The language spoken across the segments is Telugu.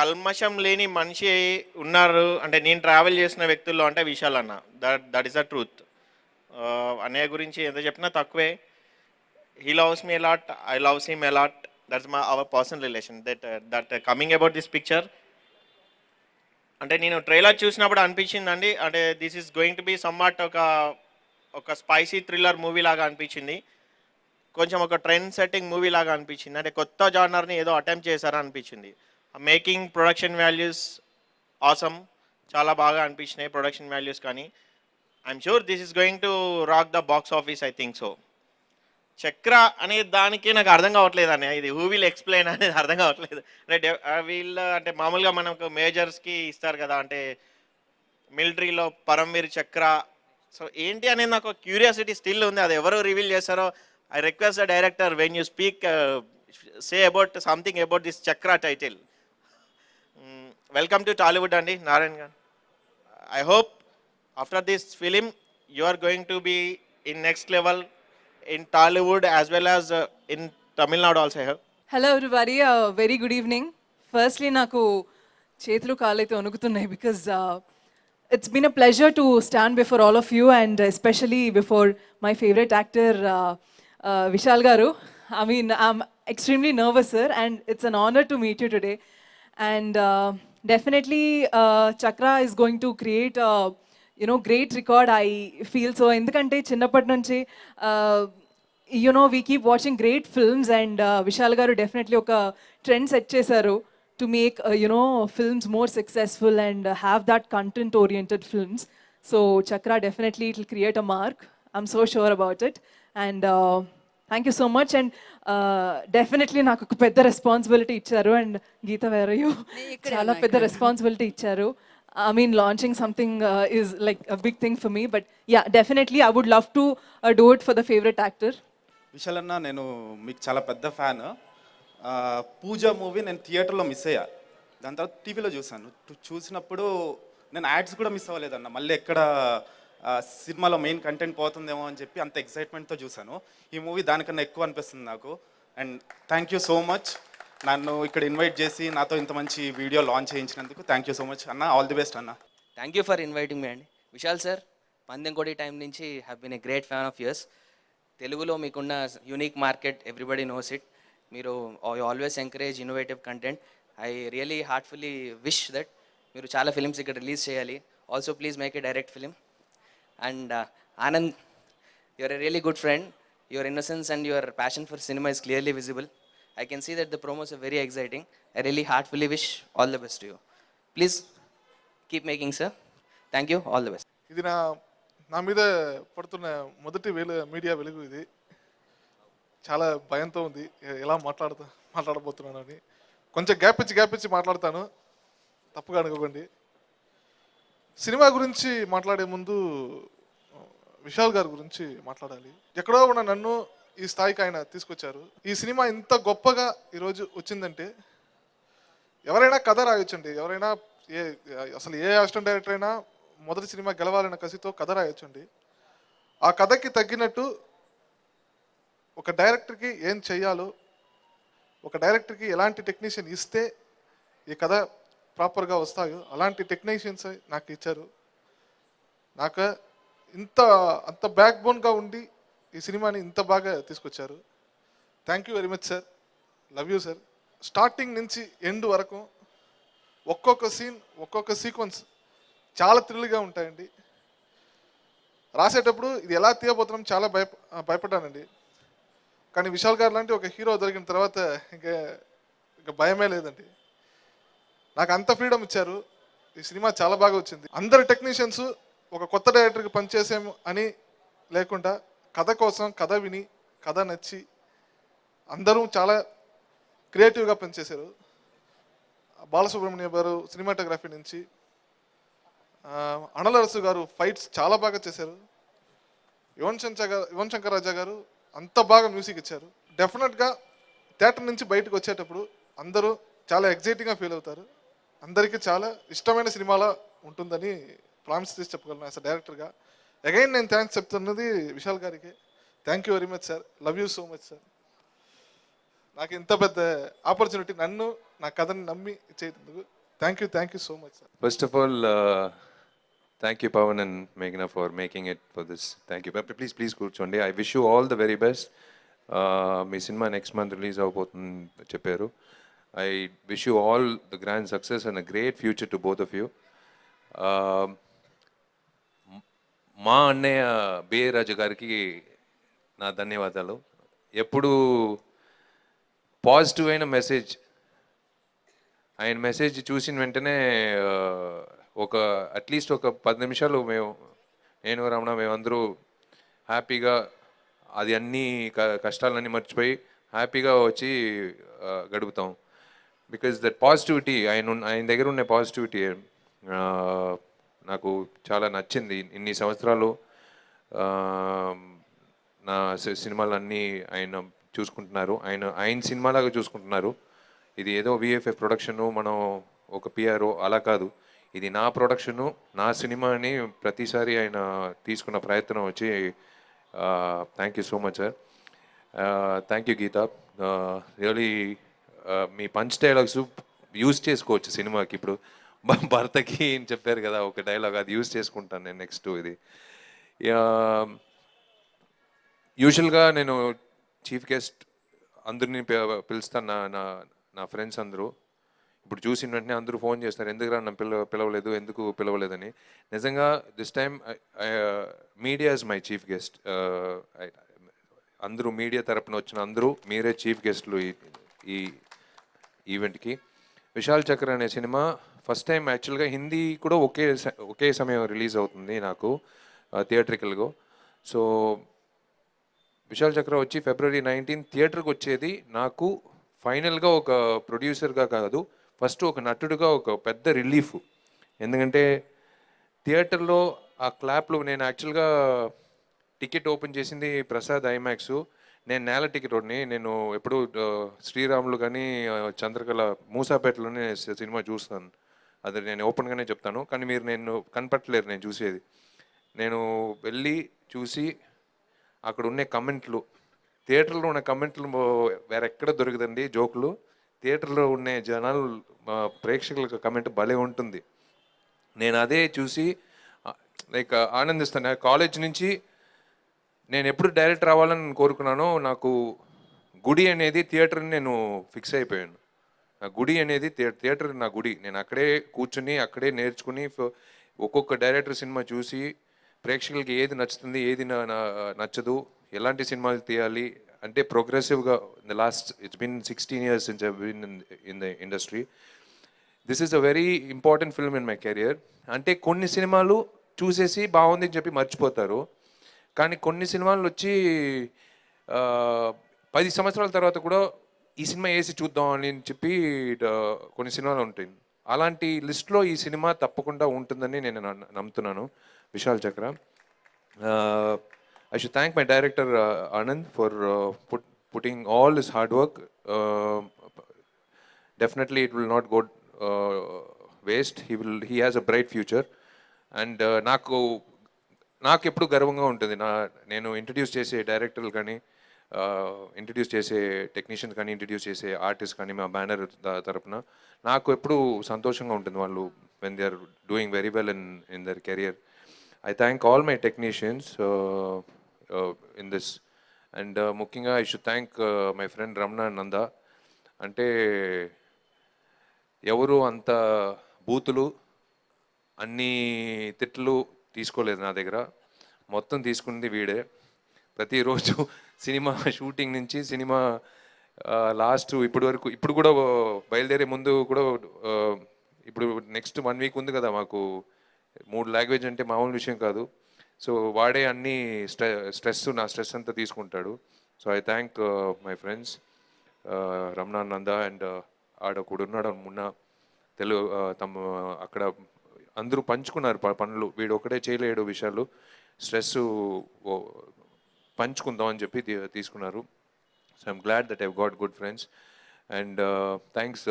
కల్మషం లేని మనిషి ఉన్నారు అంటే నేను ట్రావెల్ చేసిన వ్యక్తుల్లో అంటే విశాల్ అన్న. That is the truth. అన్నయ్య గురించి ఎంత చెప్పినా తక్కువే. He loves me a lot, I loves him a lot. That's my our personal relation. That coming about this picture, అంటే నేను ట్రైలర్ చూసినప్పుడు అనిపించిందండి, అంటే this is going to be somewhat ఒక స్పైసీ థ్రిల్లర్ మూవీ లాగా అనిపించింది. కొంచెం ఒక ట్రెండ్ సెట్టింగ్ మూవీ లాగా అనిపించింది. అంటే కొత్త జానర్ని ఏదో అటెంప్ట్ చేశారా అనిపించింది. మేకింగ్, ప్రొడక్షన్ వాల్యూస్ ఆసమ్, చాలా బాగా అనిపించినాయి ప్రొడక్షన్ వాల్యూస్. కానీ I'm sure this is going to rock the box office, I think so. చక్ర అనే దానికి నాకు అర్థం కావట్లేదు అన్న, ఇది హూ విల్ ఎక్స్ప్లెయిన్ అనేది అర్థం కావట్లేదు. అంటే వీళ్ళు అంటే మామూలుగా మనకు మేజర్స్కి ఇస్తారు కదా, అంటే మిలిటరీలో పరమవీర్ చక్ర. సో ఏంటి అనేది నాకు క్యూరియాసిటీ స్టిల్ ఉంది, అది ఎవరు రివీల్ చేస్తారో. I request the director, when you speak say about something about this Chakra title. Welcome to Tollywood అండి Narayan garu. I hope after this film you are going to be in next level in Tollywood as well as in Tamil Nadu also I have. Hello everybody, very good evening. Firstly, నాకు చేతులు కాళ్ళైతే వణుకుతున్నాయి because it's been a pleasure to stand before all of you and especially before my favorite actor Vishal garu. I mean, I'm extremely nervous, sir, and it's an honor to meet you today. And definitely Chakra is going to create a great record, I feel so. ఎందుకంటే చిన్నప్పటి నుంచి we keep watching great films and Vishal garu definitely ఒక trend set చేశారు to make films more successful and have that content oriented films. So Chakra definitely it will create a mark, I'm so sure about it. And thank you so much. And definitely నాకు ఒక పెద్ద రెస్పాన్సిబిలిటీ ఇచ్చారు. And Geetha where are you? చాలా పెద్ద రెస్పాన్సిబిలిటీ ఇచ్చారు. I mean, launching something is like a big thing for me. But yeah, definitely I would love to do it for the favorite actor. Vishal అన్న, నేను మీకు చాలా పెద్ద ఫ్యాన్. పూజ మూవీ నేను థియేటర్లో మిస్ అయ్యా, దాని తర్వాత టీవీలో చూశాను. చూసినప్పుడు నేను యాడ్స్ కూడా మిస్ అవ్వలేదన్న. మళ్ళీ ఎక్కడ సినిమాలో మెయిన్ కంటెంట్ పోతుందేమో అని చెప్పి అంత ఎక్సైట్మెంట్తో చూశాను. ఈ మూవీ దానికన్నా ఎక్కువ అనిపిస్తుంది నాకు. And thank you so much నన్ను ఇక్కడ ఇన్వైట్ చేసి నాతో ఇంత మంచి వీడియో లాంచ్ చేయించినందుకు. థ్యాంక్ యూ సో మచ్ అన్న, ఆల్ ది బెస్ట్ అన్న. Thank you for inviting me అండి. విశాల్ సార్, పందెంకోటి టైం నుంచి have been a great fan of yours. తెలుగులో మీకున్న unique market, everybody knows it. మీరు always encourage innovative content. I really heartfully wish that మీరు చాలా ఫిలిమ్స్ ఇక్కడ రిలీజ్ చేయాలి. Also please make a direct film. And Anand, you are a really good friend. Your innocence and your passion for cinema is clearly visible. I can see that the promos are very exciting. I really heartfully wish all the best to you. Please keep making, sir. Thank you. All the best. ఇది నా మీద పడుతున్న మొదటి మీడియా వెలుగు. ఇది చాలా భయంతో ఉంది, ఎలా మాట్లాడబోతున్నానని. కొంచెం గ్యాప్ ఇచ్చి మాట్లాడతాను, తప్పుగా అనుకోకండి. సినిమా గురించి మాట్లాడే ముందు విశాల్ గారి గురించి మాట్లాడాలి. ఎక్కడో ఉన్న నన్ను ఈ స్థాయికి ఆయన తీసుకొచ్చారు. ఈ సినిమా ఇంత గొప్పగా ఈరోజు వచ్చిందంటే ఎవరైనా కథ రాయొచ్చండి. ఎవరైనా అసలు ఏ అసిస్టెంట్ డైరెక్టర్ అయినా మొదటి సినిమా గెలవాలన్న కసితో కథ రాయొచ్చండి. ఆ కథకి తగ్గినట్టు ఒక డైరెక్టర్కి ఏం చెయ్యాలో, ఒక డైరెక్టర్కి ఎలాంటి టెక్నీషియన్ ఇస్తే ఈ కథ ప్రాపర్గా వస్తాయో అలాంటి టెక్నీషియన్స్ నాకు ఇచ్చారు. నాకు అంత బ్యాక్ బోన్గా ఉండి ఈ సినిమాని ఇంత బాగా తీసుకొచ్చారు. Thank you very much sir, love you sir. Starting నుంచి ఎండ్ వరకు ఒక్కొక్క సీన్, ఒక్కొక్క సీక్వెన్స్ చాలా థ్రిల్గా ఉంటాయండి. రాసేటప్పుడు ఇది ఎలా తీయబోతున్నాం చాలా భయపడ్డానండి. కానీ విశాల్ గారు లాంటి ఒక హీరో దొరికిన తర్వాత ఇంకా భయమే లేదండి. నాకు అంత ఫ్రీడమ్ ఇచ్చారు. ఈ సినిమా చాలా బాగా వచ్చింది. అందరు టెక్నీషియన్స్ ఒక కొత్త డైరెక్టర్కి పనిచేసాము అని లేకుండా కథ కోసం, కథ విని, కథ నచ్చి అందరూ చాలా క్రియేటివ్గా పనిచేశారు. బాలసుబ్రహ్మణ్యం గారు సినిమాటోగ్రఫీ నుంచి, అణలరసు గారు ఫైట్స్ చాలా బాగా చేశారు. యువన్ శంకర్ రాజా గారు అంత బాగా మ్యూజిక్ ఇచ్చారు. డెఫినెట్గా థియేటర్ నుంచి బయటకు వచ్చేటప్పుడు అందరూ చాలా ఎగ్జైటింగ్గా ఫీల్ అవుతారు. అందరికీ చాలా ఇష్టమైన సినిమాలా ఉంటుందని ప్రామిస్ చేసి చెప్పగలను యాజ్ అ డైరెక్టర్గా. అగైన్ నేను థ్యాంక్స్ చెప్తున్నది విశాల్ గారికి. Thank you very much sir, love you so much sir. నాకు ఇంత పెద్ద ఆపర్చునిటీ నన్ను నా కథని నమ్మి ఇచ్చేందుకు thank you so much sir. First of all, thank you, Pawan and Meghna, for making it for this. Thank you. But please, కూర్చోండి. I wish you all the very best. మీ సినిమా నెక్స్ట్ మంత్ రిలీజ్ అవబోతుంది చెప్పారు. I wish you all the grand success and a great future to both of you. మా అన్నయ్య బిఏ రాజు గారికి నా ధన్యవాదాలు. ఎప్పుడు పాజిటివ్ అయిన మెసేజ్, ఆయన మెసేజ్ చూసిన వెంటనే ఒక అట్లీస్ట్ ఒక 10 నిమిషాలు నేను రమణ మేమందరూ హ్యాపీగా అది అన్నీ కష్టాలన్నీ మర్చిపోయి హ్యాపీగా వచ్చి గడుపుతాం. బికాజ్ దట్ పాజిటివిటీ ఆయన దగ్గర ఉన్న పాజిటివిటీ నాకు చాలా నచ్చింది. ఇన్ని సంవత్సరాలు నా సినిమాలన్నీ ఆయన చూసుకుంటున్నారు, ఆయన సినిమాలాగా చూసుకుంటున్నారు. ఇది ఏదో విఎఫ్ఎఫ్ ప్రొడక్షను, మనం ఒక పిఆర్ఓ అలా కాదు, ఇది నా ప్రొడక్షను, నా సినిమా అని ప్రతిసారి ఆయన తీసుకున్న ప్రయత్నం వచ్చి thank you so much sir. Thank you Geetha. Really మీ పంచ్ డైలాగ్స్ యూజ్ చేసుకోవచ్చు సినిమాకి. ఇప్పుడు భర్తకి అని చెప్పారు కదా ఒక డైలాగ్, అది యూజ్ చేసుకుంటాను నేను నెక్స్ట్. ఇది యూజువల్గా నేను చీఫ్ గెస్ట్ అందరినీ పిలుస్తాను, నా ఫ్రెండ్స్ అందరూ. ఇప్పుడు చూసిన వెంటనే అందరూ ఫోన్ చేస్తారు, ఎందుకు రా నన్ను పిలవలేదు, ఎందుకు పిలవలేదని. నిజంగా this time media is my chief guest. అందరూ మీడియా తరపున వచ్చిన అందరూ మీరే చీఫ్ గెస్ట్లు ఈ ఈవెంట్కి. విశాల్ చక్ర అనే సినిమా ఫస్ట్ టైం యాక్చువల్గా హిందీ కూడా ఒకే సమయం రిలీజ్ అవుతుంది నాకు థియేట్రికల్గా. సో విశాల్ చక్ర వచ్చి February 19 థియేటర్కి వచ్చేది నాకు ఫైనల్గా ఒక ప్రొడ్యూసర్గా కాదు, ఫస్ట్ ఒక నటుడుగా ఒక పెద్ద రిలీఫ్. ఎందుకంటే థియేటర్లో ఆ క్లాప్లు, నేను యాక్చువల్గా టికెట్ ఓపెన్ చేసింది ప్రసాద్ ఐమాక్స్. నేను నేల టికెట్ ఒకటిని, నేను ఎప్పుడు శ్రీరాములు కానీ చంద్రకళ మూసాపేటలోనే సినిమా చూస్తాను, అది నేను ఓపెన్గానే చెప్తాను. కానీ మీరు నేను కనపట్టలేరు నేను చూసేది. నేను వెళ్ళి చూసి అక్కడ ఉన్న కమెంట్లు, థియేటర్లో ఉన్న కమెంట్లు వేరెక్కడ దొరకదండి జోకులు. థియేటర్లో ఉండే జనాలు ప్రేక్షకులకు కమెంట్ భలే ఉంటుంది. నేను అదే చూసి లైక్ ఆనందిస్తాను. కాలేజ్ నుంచి నేను ఎప్పుడు డైరెక్టర్ అవ్వాలని కోరుకున్నానో, నాకు గుడి అనేది థియేటర్ని నేను ఫిక్స్ అయిపోయాను. నా గుడి అనేది థియేటర్ నా గుడి. నేను అక్కడే కూర్చుని అక్కడే నేర్చుకుని ఒక్కొక్క డైరెక్టర్ సినిమా చూసి ప్రేక్షకులకి ఏది నచ్చుతుంది, ఏది నచ్చదు, ఎలాంటి సినిమాలు తీయాలి అంటే ప్రోగ్రెసివ్గా. In the last it's been 16 years since I been in the industry. This is a very important film in my career. అంటే కొన్ని సినిమాలు చూసేసి బాగుంది అని చెప్పి మర్చిపోతారు, కానీ కొన్ని సినిమాలు వచ్చి 10 సంవత్సరాల తర్వాత కూడా ఈ సినిమా వేసి చూద్దాం అని చెప్పి కొన్ని సినిమాలు ఉంటాయి. అలాంటి లిస్ట్లో ఈ సినిమా తప్పకుండా ఉంటుందని నేను నమ్ముతున్నాను, విశాల్ చక్ర. I should thank my director Anand for putting all his hard work. Definitely it will not go waste. He has a bright future. And నాకు ఎప్పుడు గర్వంగా ఉంటుంది, నేను ఇంట్రడ్యూస్ చేసే డైరెక్టర్లు కానీ, ఇంట్రడ్యూస్ చేసే టెక్నీషియన్స్ కానీ, ఇంట్రడ్యూస్ చేసే ఆర్టిస్ట్ కానీ మా బ్యానర్ తరపున నాకు ఎప్పుడు సంతోషంగా ఉంటుంది వాళ్ళు when they are doing very well in their career. I thank all my technicians in this, and ముఖ్యంగా I should thank my friend Ramna Nanda. అంటే ఎవరు అంత బూతులు అన్ని తిట్లు తీసుకోలేదు నా దగ్గర, మొత్తం తీసుకుంది వీడే. ప్రతిరోజు సినిమా షూటింగ్ నుంచి సినిమా లాస్ట్ ఇప్పుడు కూడా బయలుదేరే ముందు కూడా, ఇప్పుడు నెక్స్ట్ 1 week ఉంది కదా మాకు, 3 లాంగ్వేజ్ అంటే మామూలు విషయం కాదు. సో వాడే అన్ని నా స్ట్రెస్ అంతా తీసుకుంటాడు. So I thank my friends Ramana Nanda and ఆడొకడున్నాడు మొన్న తెలుగు అక్కడ అందరూ పంచుకున్నారు పనులు, వీడు ఒకటే చేయలేడు విషయాలు, స్ట్రెస్ పంచుకుందాం అని చెప్పి తీసుకున్నారు. So I'm glad that I've got good friends. And thanks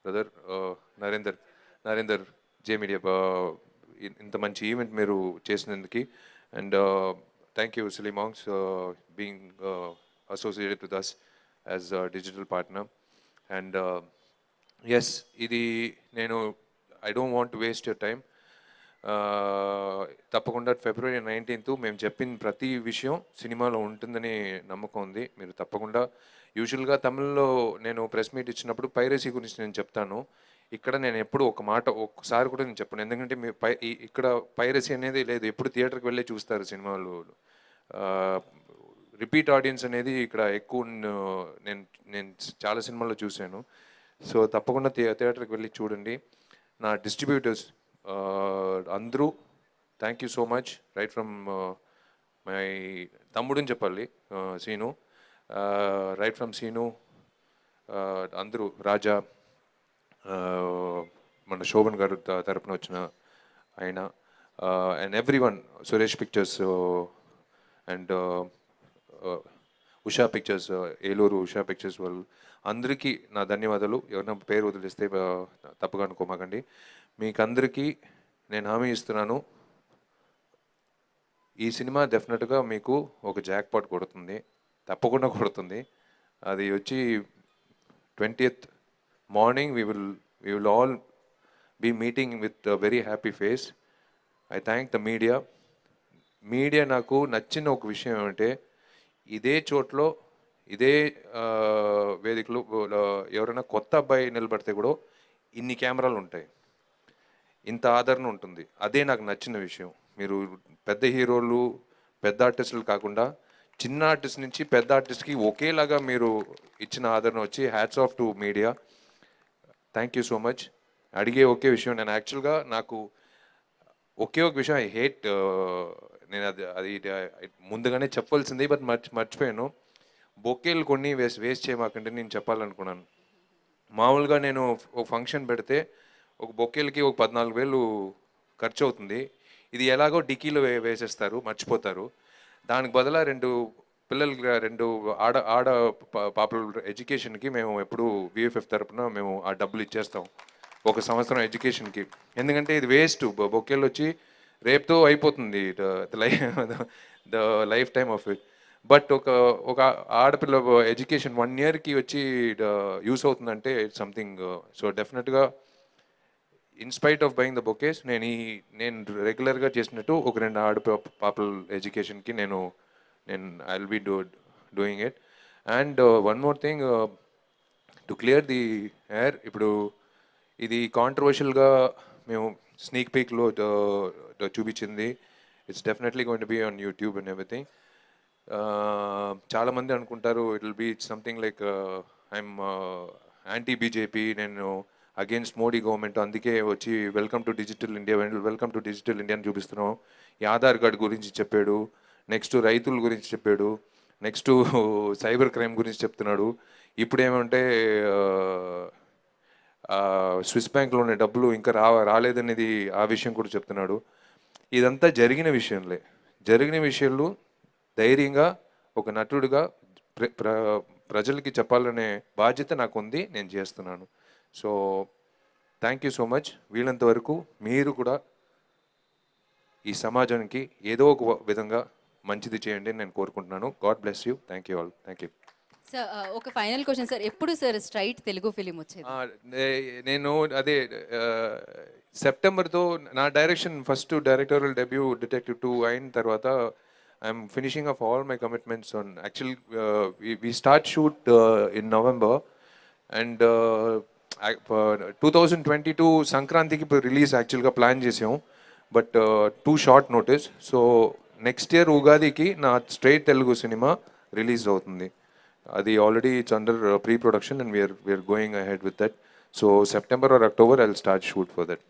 brother Narender J media, ఇంత మంచి ఈవెంట్ మీరు చేసినందుకు. And thank you Silly Monks being associated with us as digital partner. And yes, ఇది నేను I don't want waste your time. తప్పకుండా February 19th మేము చెప్పిన ప్రతి విషయం సినిమాలో ఉంటుందని నమ్మకం ఉంది. మీరు తప్పకుండా, యూజువల్గా తమిళ్లో నేను ప్రెస్ మీట్ ఇచ్చినప్పుడు పైరసీ గురించి నేను చెప్తాను. ఇక్కడ నేను ఎప్పుడు ఒక మాట ఒక్కసారి కూడా నేను చెప్పను, ఎందుకంటే మీ ఇక్కడ పైరసీ అనేది లేదు. ఎప్పుడు థియేటర్కి వెళ్ళే చూస్తారు సినిమాలు. రిపీట్ ఆడియన్స్ అనేది ఇక్కడ ఎక్కువ నేను నేను చాలా సినిమాల్లో చూశాను. సో తప్పకుండా థియేటర్కి వెళ్ళి చూడండి. నా డిస్ట్రిబ్యూటర్స్ అందరూ thank you so much. Right from my తమ్ముడని చెప్పాలి, సీను, రైట్ ఫ్రమ్ సీను, అందరూ, రాజా, మన శోభన్ గారు తరపున వచ్చిన ఆయన, and every one, Suresh pictures and Usha pictures, Eluru Usha pictures వాళ్ళు అందరికీ నా ధన్యవాదాలు. ఎవరైనా పేరు వదిలిస్తే తప్పుగా అనుకోమాకండి. మీకు అందరికీ నేను హామీ ఇస్తున్నాను, ఈ సినిమా డెఫినెట్గా మీకు ఒక జాక్పాట్ కొడుతుంది, తప్పకుండా కొడుతుంది. అది వచ్చి 20th morning we will all be meeting with a very happy face. I thank the media నాకు నచ్చిన ఒక విషయం ఏమంటే, ఇదే చోట్లో ఇదే వేదికలో ఎవరైనా కొత్త అబ్బాయి నిలబడితే కూడా ఇన్ని కెమెరాలు ఉంటాయి, ఇంత ఆదరణ ఉంటుంది. అదే నాకు నచ్చిన విషయం. మీరు పెద్ద హీరోలు, పెద్ద ఆర్టిస్టులు కాకుండా చిన్న ఆర్టిస్ట్ నుంచి పెద్ద ఆర్టిస్ట్కి ఒకేలాగా మీరు ఇచ్చిన ఆదరణ వచ్చి hats off to media. Thank you so much. అడిగే ఒకే విషయం, నేను యాక్చువల్గా నాకు ఒకే ఒక విషయం ఐ హేట్, నేను అది ముందుగానే చెప్పాల్సింది, బట్ మర్చిపోయాను. బొకేలు కొన్ని వేస్ట్ చేయమాకంటే నేను చెప్పాలనుకున్నాను. మామూలుగా నేను ఒక ఫంక్షన్ పెడితే ఒక బొకేలకి ఒక 14,000 ఖర్చు అవుతుంది. ఇది ఎలాగో డిక్కీలో వేసేస్తారు, మర్చిపోతారు. దానికి బదులా 2 పిల్లలకి 2 ఆడ పాపల ఎడ్యుకేషన్కి మేము ఎప్పుడు VFF తరపున మేము ఆ డబ్బులు ఇచ్చేస్తాం, 1 సంవత్సరం ఎడ్యుకేషన్కి. ఎందుకంటే ఇది వేస్ట్, బొకేలు వచ్చి రేపుతో అయిపోతుంది the life time of it. But ఒక ఆడపిల్ల ఎడ్యుకేషన్ 1 yearకి వచ్చి యూస్ అవుతుందంటే ఇట్స్ సంథింగ్. సో డెఫినెట్గా in spite of buying the bouquets, నేను రెగ్యులర్గా చేసినట్టు ఒక 2 పాపల ఎడ్యుకేషన్కి నేను I will be doing it. And one more thing to clear the air, ఇప్పుడు ఇది కాంట్రవర్షియల్గా మేము స్నీక్ పీక్లో చూపించింది. It's definitely going to be on YouTube and everything. చాలామంది అనుకుంటారు it will be something like I'm anti BJP, నేను అగేన్స్ట్ మోడీ గవర్నమెంట్, అందుకే వచ్చి వెల్కమ్ టు డిజిటల్ ఇండియా అని చూపిస్తున్నాం. ఈ ఆధార్ కార్డ్ గురించి చెప్పాడు, నెక్స్ట్ రైతుల గురించి చెప్పాడు, నెక్స్ట్ సైబర్ క్రైమ్ గురించి చెప్తున్నాడు. ఇప్పుడు ఏమంటే స్విస్ బ్యాంక్లో ఉన్న డబ్బులు ఇంకా రాలేదనేది ఆ విషయం కూడా చెప్తున్నాడు. ఇదంతా జరిగిన విషయాలు ధైర్యంగా ఒక నటుడిగా ప్రజలకి చెప్పాలనే బాధ్యత నాకు ఉంది, నేను చేస్తున్నాను. So thank you so much. వీళ్ళంత వరకు మీరు కూడా ఈ సమాజానికి ఏదో ఒక విధంగా మంచిది చేయండి నేను కోరుకుంటున్నాను. God bless you. Thank you all. Thank you sir. ఒక ఫైనల్ క్వశ్చన్ సార్, ఎప్పుడు సార్ స్ట్రైట్ తెలుగు ఫిలిం వచ్చేది? నేను అదే సెప్టెంబర్తో నా direction first directorial debut detective 2 అయిన తర్వాత I'm finishing of all my commitments on actual we start shoot in November and 2022 సంక్రాంతికి రిలీజ్ యాక్చువల్గా ప్లాన్ చేసాం, but 2 short notice. So next year ఉగాదికి నా స్ట్రైట్ తెలుగు సినిమా రిలీజ్ అవుతుంది. అది already it's under pre production and we're going ahead with that. So September or October I'll start shoot for that.